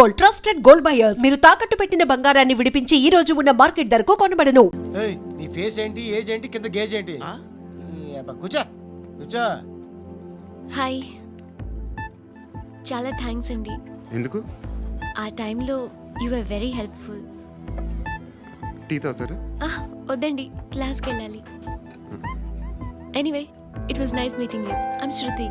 Gold, trusted gold buyers. మీరు తాకట్టు పెట్టిన బంగారాన్ని విడిపించి ఈ రోజు ఉన్న మార్కెట్ ధరకు కొనబడను. నీ ఫేస్ ఏంటి, ఏజ్ ఏంటి, కింద గేజ్ ఏంటి? కూర్చో కూర్చో. హాయ్, చాలా థ్యాంక్స్ అండి. ఎందుకు? ఆ టైంలో you are very helpful. Tea తాగుతారా? వద్దండి, క్లాస్కి వెళ్ళాలి. Anyway, it was nice meeting you. I'm Shruti.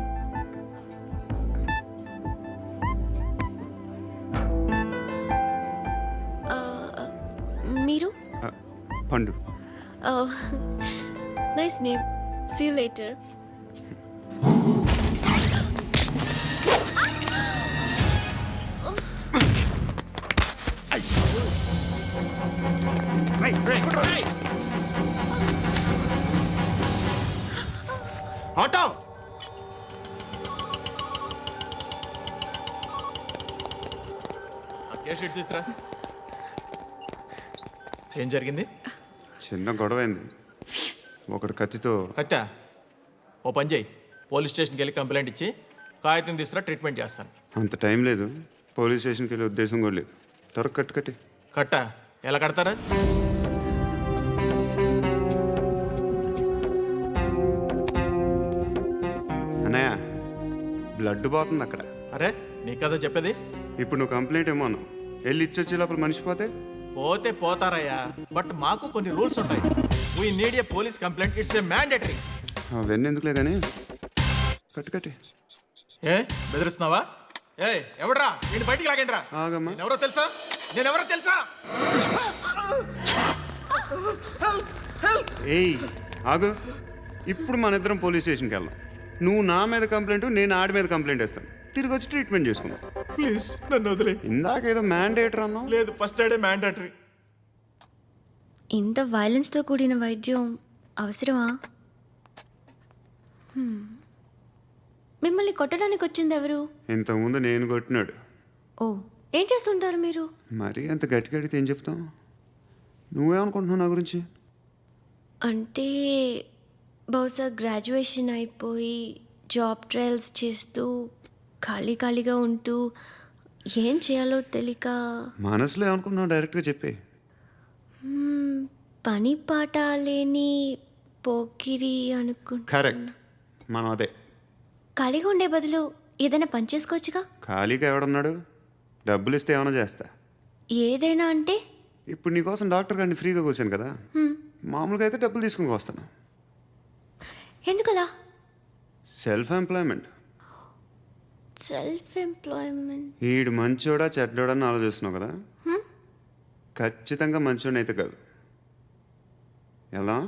మీరు? Pandu. Nice name. See you later. Auto sheet తీసురా. ఏం జరిగింది? చిన్న గొడవ అయింది. ఒకడు కత్తితో. కత్తా? ఓ పని చేయి, పోలీస్ స్టేషన్కి వెళ్ళి కంప్లైంట్ ఇచ్చి కాగితం తీసుకురా, ట్రీట్మెంట్ చేస్తాను. అంత టైం లేదు. పోలీస్ స్టేషన్కి వెళ్ళే ఉద్దేశం కూడా లేదు. త్వరగా కట్టి. కట్టా? ఎలా కడతారా? అన్నయ్య, బ్లడ్ పోతుంది అక్కడ. అరే నీ కదా చెప్పేది. ఇప్పుడు నువ్వు కంప్లైంట్ ఏమో అన్నావు. వెళ్ళి ఇచ్చొచ్చే లోపల మనిషి పోతే పోతే పోతారయ్యా, బట్ మాకు కొన్ని రూల్స్ ఉంటాయి. We need a police complaint, it's a mandatory. అవన్నీ ఎందుకులే కానీ కట్టి. ఏ బెదిరిస్తున్నావా? ఏ ఎవడ్రా నేను బయటికి లాగండిరా. ఆగమ్మా. నేనెవరో తెలుసా? ఏయ్ ఆగు. ఇప్పుడు మన ఇద్దరం పోలీస్ స్టేషన్కి వెళ్దాం. నువ్వు నా మీద కంప్లైంట్, నేను ఆడి మీద కంప్లైంట్ వేస్తాను. తిరిగి వచ్చి ట్రీట్మెంట్ చేసుకుందాం. ప్లీజ్ నన్ను వదిలే. ఇందాకేదో మ్యాండేటర్ అన్నావు. లేదు, ఫస్ట్ ఎయిడే మ్యాండేటరీ. ఇంత వైలెన్స్తో కూడిన వైద్యం అవసరమా? మిమ్మల్ని కొట్టడానికి వచ్చింది ఎవరు? ఇంతకుముందు నేను కొట్టినాడు. ఓ, ఏం చేస్తుంటారు మీరు? మరీ అంత గట్టిగా అడిగితే ఏం చెప్తాం? నువ్వేమనుకుంటున్నావు నా గురించి? అంటే బహుశా గ్రాడ్యుయేషన్ అయిపోయి జాబ్ ట్రయల్స్ చేస్తూ ఖాళీగా ఉంటూ ఏం చేయాలో తెలియక. మనసులో ఏమనుకుంటున్నావు డైరెక్ట్గా చెప్పే. పని పాట లేని పోకిరి అనుకుంటా. కరెక్ట్, మనం అదే. ఖాళీగా ఉండే బదులు ఏదైనా పని చేసుకోవచ్చుగా. ఖాళీగా ఎవడున్నాడు? డబ్బులు ఇస్తే ఏమైనా చేస్తా. ఏదైనా అంటే? ఇప్పుడు నీకోసం డాక్టర్ గారిని ఫ్రీగా కూర్చాను కదా. మామూలుగా అయితే డబ్బులు తీసుకుని వస్తాను. ఎందుకలా? Self employment. ఈడు మంచోడా చెడ్డోడా అని ఆలోచిస్తున్నావు కదా. ఖచ్చితంగా మంచోడని అయితే కాదు. ఎలా?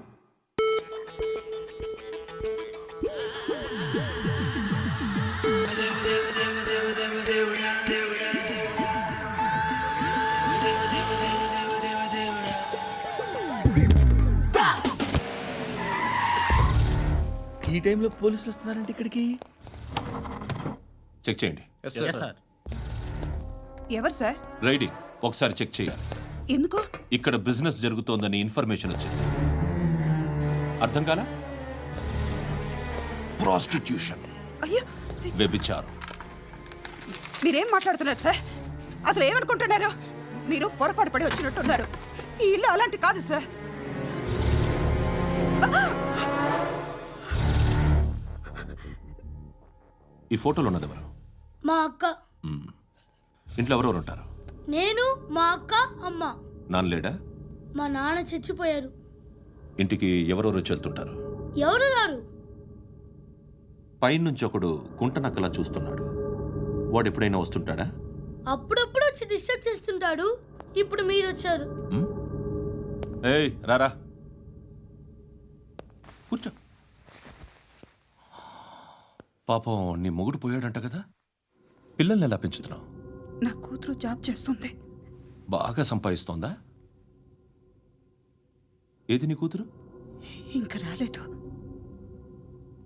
ఈ టైంలో పోలీసులు వస్తున్నారంటే ఇక్కడికి. చెక్ చేయండి. ఎవరు సార్? రైడింగ్ ఒకసారి చెక్ చేయాలి. ఎందుకు? ఇక్కడ బిజినెస్ జరుగుతోందని ఇన్ఫర్మేషన్ వచ్చింది. అర్థం కాలా? ప్రాస్టిట్యూషన్, అయ్యో, వ్యభిచారం. మీరేం మాట్లాడుతున్నారు సార్? అసలు ఏమనుకుంటున్నారు? మీరు పొరపాటు పడి వచ్చినట్టున్నారు. ఈ ఇల్లు అలాంటి కాదు సార్. ఈ ఫోటోలో ఉన్నది ఎవరు? మా అక్క. ఇంట్లో ఎవరెవరు ఉంటారు? నేను, మా అక్క, అమ్మ. నాన్న లేడా? మా నాన్న చచ్చిపోయారు. ఇంటికి ఎవరెవరు వచ్చి వెళ్తుంటారు? ఎవరు రారు. పైనుంచి ఒకడు గుంట నక్కలా చూస్తున్నాడు. వాడు ఎప్పుడైనా వస్తుంటాడా? అప్పుడప్పుడు వచ్చి డిస్టర్బ్ చేస్తుంటాడు. ఇప్పుడు మీరు వచ్చారు. ఏయ్ రారా, కూర్చో. పాపం నీ మొగుడు పోయాడంట కదా. పిల్లల్ని ఎలా పెంచుతున్నావు? నా కూతురు జాబ్ చేస్తుంది. బాగా సంపాదిస్తోందా? ఏది నీ కూతురు? ఇంకా రాలేదు.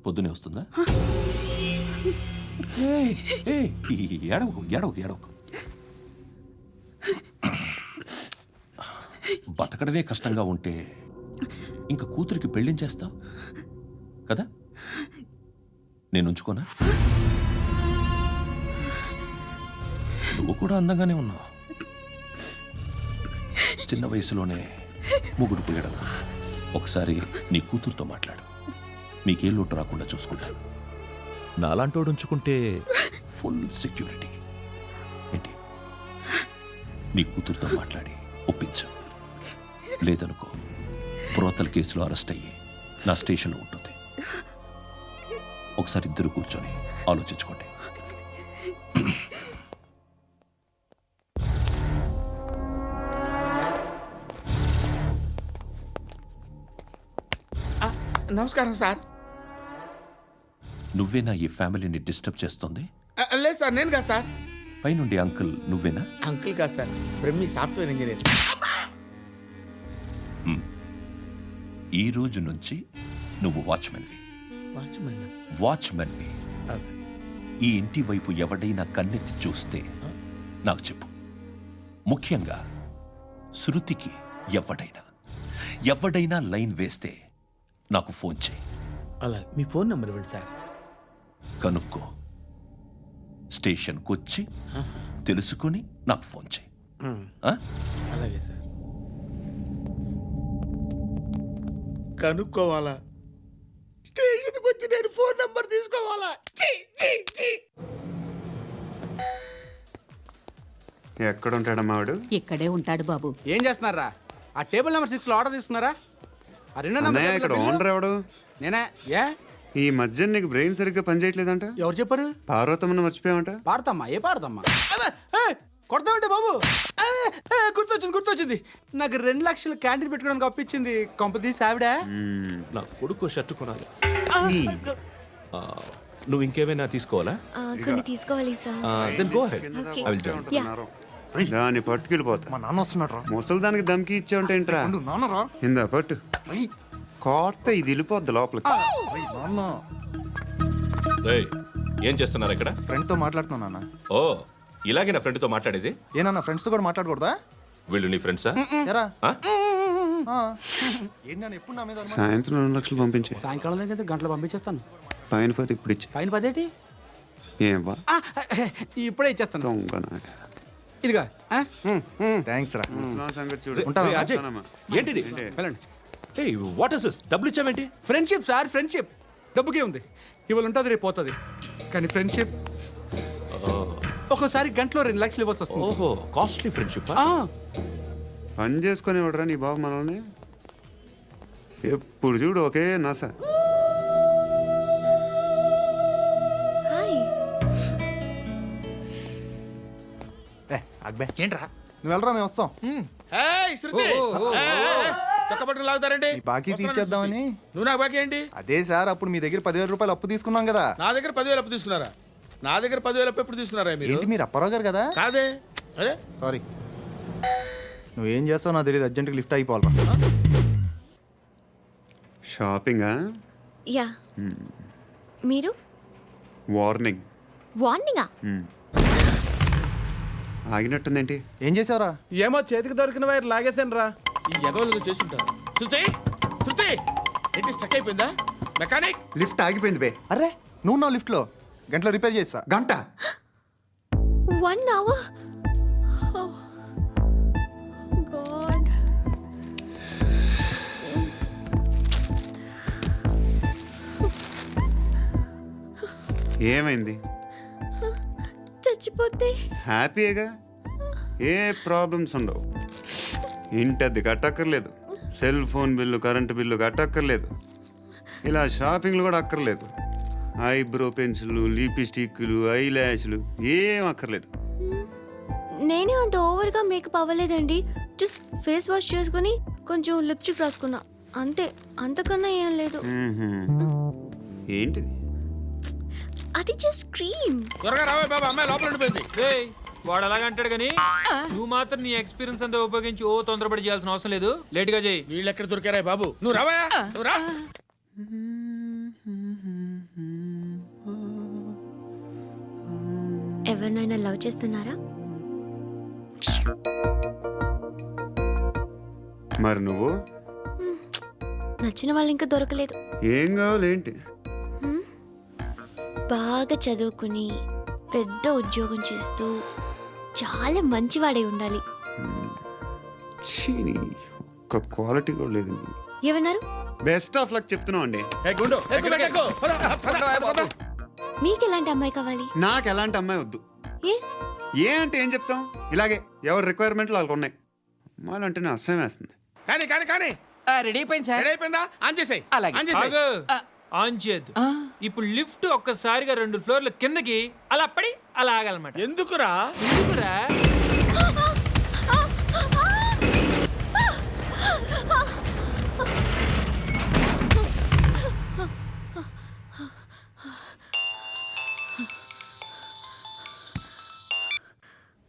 పొద్దునే వస్తుందా? ఏడవకు. బతకడమే కష్టంగా ఉంటే ఇంకా కూతురికి పెళ్ళించేస్తావు కదా. నేను ఉంచుకోనా? నువ్వు కూడా అందంగానే ఉన్నావు. చిన్న వయసులోనే ముగుడు పోయడం. ఒకసారి నీ కూతురుతో మాట్లాడు. మీకే లోటు రాకుండా చూసుకుంటాను. నాలాంటోడు ఉంచుకుంటే ఫుల్ సెక్యూరిటీ. ఏంటి, నీ కూతురుతో మాట్లాడి ఒప్పించు. లేదనుకో, ప్రోతల కేసులో అరెస్ట్ అయ్యి నా స్టేషన్లో ఉంటుంది. ఒకసారి ఇద్దరు కూర్చొని ఆలోచించుకోండి. నమస్కారం సార్. నువ్వేనా ఈ ఫ్యామిలీని డిస్టర్బ్ చేస్తుంది? లేదు సార్, నేను కాదు సార్. పైనుండి అంకుల్ నువ్వేనా? అంకుల్ కాదు సార్, బ్రహ్మి సాఫ్ట్వేర్ ఇంజనీర్. ఈ రోజు నుంచి నువ్వు వాచ్మెన్వి. వాచ్మెన్వి. ఈ ఇంటి వైపు ఎవడైనా కన్నెత్తి చూస్తే నాకు చెప్పు. ముఖ్యంగా శృతికి ఎవడైనా లైన్ వేస్తే నాకు ఫోన్ చేయి. అలా మీ ఫోన్ నెంబర్ ఇవ్వండి సార్. కనుక్కో, స్టేషన్కి వచ్చి తెలుసుకుని నాకు ఫోన్ చేయి. ఆ? అలాగే సార్. కనుక్కోవాలా? స్టేషన్కి వచ్చి నేను ఫోన్ నెంబర్ తీసుకోవాలా? ఛీ, ఛీ, ఛీ. ఎక్కడ ఉంటాడమ్మా వాడు? ఇక్కడే ఉంటాడు బాబు. ఏం చేస్తున్నారా? ఆ టేబుల్ నెంబర్ 6 లో ఆర్డర్ తీసుకున్నారా? ఆ రెండో అన్నయ్య, ఇక్కడ ఓనర్ ఎవడు? నేనే. ఏ ఈ మధ్య నీకు బ్రెయిన్ సరిగ్గా పనిచేయట్లేదంట. ఎవరు చెప్పారు? పార్వతమ్మను మర్చిపోయామంట. పాడతామ్మా. ఏ పాడతామ్మా? కొడతామంటే బాబు. గుర్తొచ్చింది. నాకు 2 లక్షలు క్యాంటీన్ పెట్టుకోవడానికి అప్పించింది కొంపదీసి ఆవిడ. నా కొడుకు షర్ట్ కొనాలి. నువ్వు ఇంకేమైనా తీసుకోవాలా? కొన్ని తీసుకోవాలి sir. Then go ahead. Okay. I will join. దాన్ని పట్టుకెళ్ళిపోతా. మా నాన్న వస్తున్నాడు. ముసలి దానికి దమ్కి ఇచ్చావంటే ఏంట్రా? నాన్నరా. ఇందా పట్టు. కోర్త ఇది వెళ్ళిపోద్ది లోపలికి. నాన్న రేయ్, ఏం చేస్తున్నారు ఇక్కడ? ఫ్రెండ్ తో మాట్లాడుతున్నా నాన్న. ఓ, ఇలాగే నా ఫ్రెండ్తో మాట్లాడేది? ఏనన్నా ఫ్రెండ్స్ తో కూడా మాట్లాడకూడదా? వీళ్ళు నీ ఫ్రెండ్సా? ఎరా ఆ? ఏంటి నాన్న ఎప్పుడు నా మీద అనుమానం? సాయంత్రం 2 లక్షలు పంపించే. సాయంకాలం దగ్గర గంటలు పంపించేస్తాను. పైన పోతే ఇప్పుడు ఇచ్చే. పైన 10 ఏం వా ఇప్పుడే ఇచ్చేస్తాను. దొంగనా. ఇదిగా థ్యాంక్స్ రా. ముసలాం సంగతి చూడు. ఉంటాను. రేయ్, అజయ్, వస్తానమ్మా. ఏంటిది? వెళ్ళండి. ఏయ్, వాట్ ఇస్ దిస్? డబ్బులు ఇచ్చావేంటి? Friendship sir, friendship. డబ్బుకే ఉంది. ఇవాళ ఉంటుంది, రేపు పోతుంది. కానీ ఫ్రెండ్షిప్ ఒక్కోసారి గంటలో 2 లక్షలు ఇవ్వాల్సి వస్తుంది. ఓహో, కాస్ట్లీ ఫ్రెండ్షిప్. పని చేసుకొని ఇవ్వడరా నీ బాబు మనల్ని? ఎప్పుడు చూడు ఒకే నస. హాయ్. అక్బే ఏంట్రా? నువ్వు వెళ్ళరా, మేము వస్తాం. శృతి, చక్కబట్టలు లాగుతారండి. బాకీ తీర్చేద్దామని. నువ్వు నాకు బాకీ ఏంటి? అదే సార్, అప్పుడు మీ దగ్గర 10,000 రూపాయలు అప్పు తీసుకున్నాం కదా. నా దగ్గర 10,000 అప్పు తీసుకున్నారా? నా దగ్గర 10,000 అప్పు ఎప్పుడు తీసుకున్నారా మీరు? ఏంటి మీరు అప్పారావు గారు కదా? కాదే. అరే సారీ. నువ్వేం చేస్తావు నాకు తెలియదు. అర్జెంట్గా లిఫ్ట్ అయిపోవాలి. షాపింగా? యా. మీరు వార్నింగ్. వార్నింగా? ఆగినట్టుందేంటి? ఏం చేసావురా? ఏమో, చేతికి దొరికిన వైర్ లాగేసాను రా. ఈ ఎదవలు చేస్తుంటారు. శృతి, శృతి, ఏంటి స్టక్ అయిపోయిందా? మెకానిక్. లిఫ్ట్ ఆగిపోయింది బే. అరే నువ్వు నా లిఫ్ట్లో గంటలో రిపేర్ చేస్తా. గంట? 1 hour? Oh. God. ఏమైంది? చచ్చిపోతే హ్యాపీగా, ఏ ప్రాబ్లమ్స్ ఉండవు. ఇంటద్ది కట్టక్కర్లేదు, cell phone bill, current bill కట్టక్కర్లేదు, ఇలా షాపింగ్లు కూడా అక్కర్లేదు. ఐబ్రో పెన్సిల్లు, లిప్స్టిక్లు, ఐ ల్యాష్లు ఏం అక్కర్లేదు. నేనే అంత ఓవర్గా మేకప్ అవ్వలేదండి. జస్ట్ ఫేస్ వాష్ చేసుకుని కొంచెం లిప్స్టిక్ రాసుకున్నా అంతే. అంతకన్నా ఏం లేదు. ఏంటిది? అది జస్ట్ క్రీమ్. త్వరగా రావే బాబా, అమ్మాయి లోపల ఉండిపోయింది. వాడు అలాగంటాడు కానీ నువ్వు మాత్రం నీ ఎక్స్పీరియన్స్ అంతా ఉపయోగించి తొందరపడి చేయాల్సిన అవసరం లేదు. లేట్ గా చేయి. వీళ్ళు ఎక్కడ దొరికారా బాబు? నువ్వు రావా, నువ్వు రా. ఎవరినైనా లవ్ చేస్తున్నారా? మరి నువ్వు? నచ్చిన వాళ్ళు ఇంకా దొరకలేదు. ఏం కావాలేంటి? బాగా చదువుకుని పెద్ద ఉద్యోగం చేస్తూ చాలా మంచివాడే ఉండాలి. ఛీ, ఒక్క క్వాలిటీ కూడా లేదు. ఏమన్నారు? బెస్ట్ ఆఫ్ లక్ చెప్తున్నావు అండి. ఏ గుండు ఎక్కు, బెట్ట ఎక్కు. పద, పద, పద. మీకు ఎలాంటి అమ్మాయి కావాలి? నాకు ఎలాంటి అమ్మాయి వద్దు. ఏ ఏ అంటే ఏం చెప్తాం, ఇలాగే ఎవరి రిక్వైర్మెంట్లు వాళ్ళకు ఉన్నాయి. అమ్మాయిలు అంటేనే అసహ్యం వేస్తుంది. కానీ రెడీ అయిపోయింది సార్. రెడీ అయిపోయిందా? ఆన్ చేసేయ్. అలాగే. ఆన్ చేసేయ్. ఆగు. ఆన్ చేయద్దు. ఇప్పుడు లిఫ్ట్ ఒక్కసారిగా 2 ఫ్లోర్ల కిందకి అలా పడి అలా ఆగాలన్నమాట. ఎందుకురా? ఎందుకురా?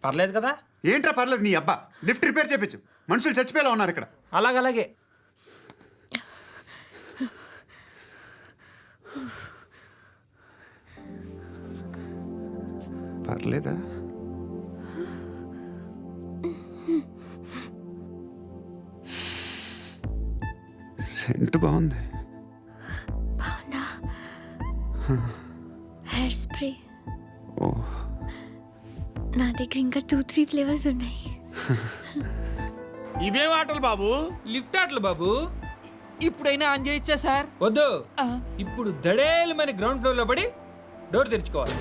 పర్లేదు కదా? ఏంట్రా పర్లేదు నీ అబ్బా. లిఫ్ట్ రిపేర్ చేయించు. మనుషులు చచ్చిపోయేలా ఉన్నారు ఇక్కడ. అలాగే పర్లేదా? సెంట్ బాగుంది. బాగుందా? Hair spray. ఓ, నా దగ్గర ఇంకా 2-3 ఫ్లేవర్స్ ఉన్నాయి. ఇవేం ఆటలు బాబు? లిఫ్ట్ ఆటలు బాబు. ఇప్పుడైనా ఆన్ చేయొచ్చా సార్? వద్దు. ఇప్పుడు దడేలమైన గ్రౌండ్ ఫ్లోర్ లో పడి డోర్ తెరుచుకోవాలి.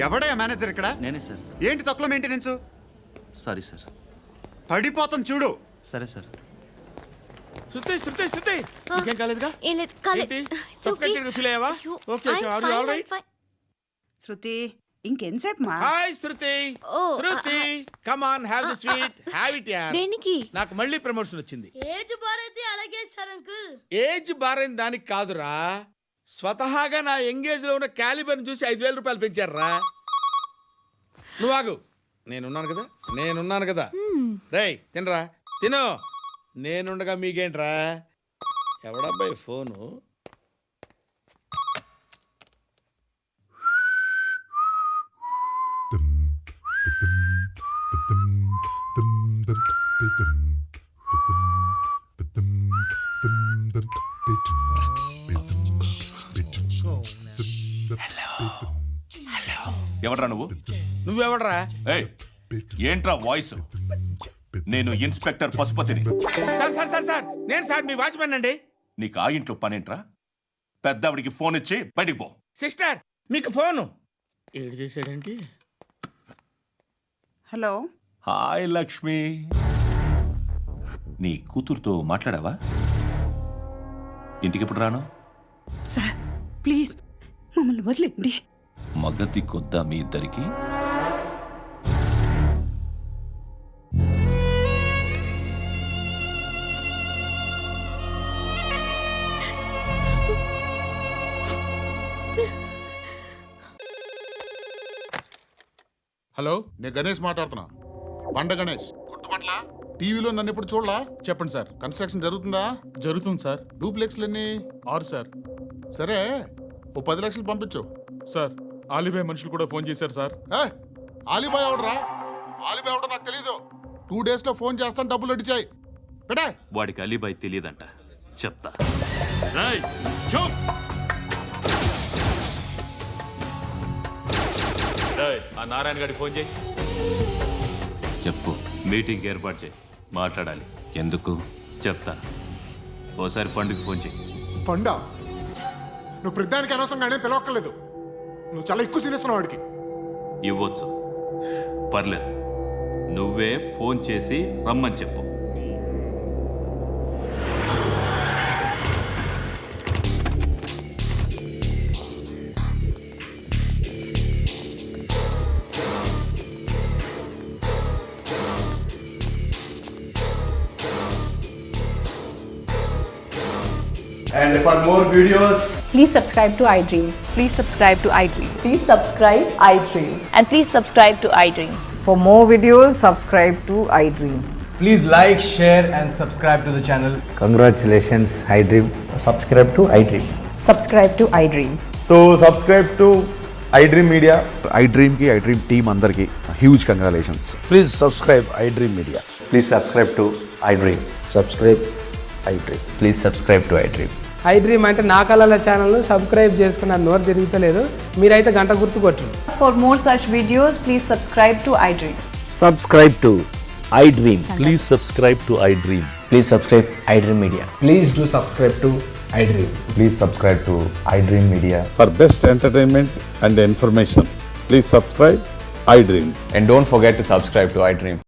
ఎవడయ్యా మేనేజర్ ఇక్కడ? నేనే సార్. ఏంటి తక్కువ మెయింటెనెన్స్? Sorry sir. పడిపోతాం చూడు. సరే సార్. శృతి ఇంకేం కాలేదుగా? ఏం లేదు, కాలేదు. ఏంటి? Suffocated గా feel అయ్యావా? Okay, are you all right? శృతి ఇంకెంతసేపు మా? Hi Shruti. Oh, Shruti come on, have the sweet. Have it యార్. దేనికి? నాకు మళ్ళీ ప్రమోషన్ వచ్చింది. ఏజ్ బారైతే అలాగే సార్ అంకుల్. ఏజ్ బారైన దానికి కాదురా, స్వతహాగా నా ఎంగేజ్ లో ఉన్న క్యాలిబర్ చూసి 5,000 రూపాయలు పెంచారా. నువ్వు ఆగు, నేనున్నాను కదా. రేయ్ తినరా, తిను. నేనుండగా మీకేంట్రా? ఎవడబ్బాయి ఫోను? ఎవడ్రా నువ్వు? నువ్వెవడరా? ఏయ్, ఏంట్రా వాయిస్? నేను ఇన్స్పెక్టర్ పశుపతిని. సార్ నేను సార్ మీ వాచ్మెన్ అండి. నీకు ఆ ఇంట్లో పనేంట్రా? పెద్దవిడికి ఫోన్ ఇచ్చి బయటికి పో. సిస్టర్ మీకు ఫోను. ఏడు చేశాడేంటి? హలో. హాయ్ లక్ష్మి. నీ కూతురుతో మాట్లాడావా? ఇంటికి ఎప్పుడు రాను? సార్ ప్లీజ్ మమ్మల్ని వదిలేండి. మగతి కొద్దా మీ ఇద్దరికి? హలో, నేను గణేష్ మాట్లాడుతున్నా. బండ గణేష్ గుర్తుపట్ల? టీవీలో నన్ను ఎప్పుడు చూడలా? చెప్పండి సార్. కన్స్ట్రక్షన్ జరుగుతుందా? జరుగుతుంది సార్. డూప్లెక్స్లు ఎన్ని? 6 సార్. సరే, ఓ 10 లక్షలు పంపించు. సార్ ఆలిబాయ్ మనుషులు కూడా ఫోన్ చేశారు సార్. ఆలిబాయ్ ఎవడరా? ఆలిబాయ్ ఎవడో నాకు తెలీదు. 2 days లో ఫోన్ చేస్తాను, డబ్బులు అడిచాయి. పెట్టే. వాడికి అలీబాయ్ తెలియదంట, చెప్తా. ఆ నారాయణ గారికి ఫోన్ చేయి. చెప్పు, మీటింగ్ ఏర్పాటు చేయి, మాట్లాడాలి. ఎందుకు చెప్తా. ఓసారి పండుగ ఫోన్ చేయి. పండా, నువ్వు ప్రతిదానికి అనవసరంగానే పిలవక్కర్లేదు. నువ్వు చాలా ఎక్కువ సీనిస్తున్నావు వాడికి. ఇవ్వచ్చు, పర్లేదు. నువ్వే ఫోన్ చేసి రమ్మని చెప్పు. And for more videos, Please subscribe to iDream. Please subscribe to iDream. Please subscribe iDream. And please subscribe to iDream. For more videos, subscribe to iDream. please like, share and subscribe to the channel. Congratulations, iDream. Subscribe to iDream. subscribe to iDream. So subscribe to iDream media. iDream కి iDream team అందరికి huge congratulations. Please subscribe iDream media. Please subscribe to iDream. Subscribe iDream. Please subscribe to iDream. iDream అంటే నా కళల channel subscribe చేసుకున్న నోరు తిరుగుతలేదు. మీరైతే గంట గుర్తు కొట్టండి. For more such videos, please subscribe to iDream. Subscribe to iDream. Please subscribe to iDream. Please subscribe iDream media. Please do subscribe to iDream. Please subscribe to iDream media. For best entertainment and information please subscribe iDream. And don't forget to subscribe to iDream.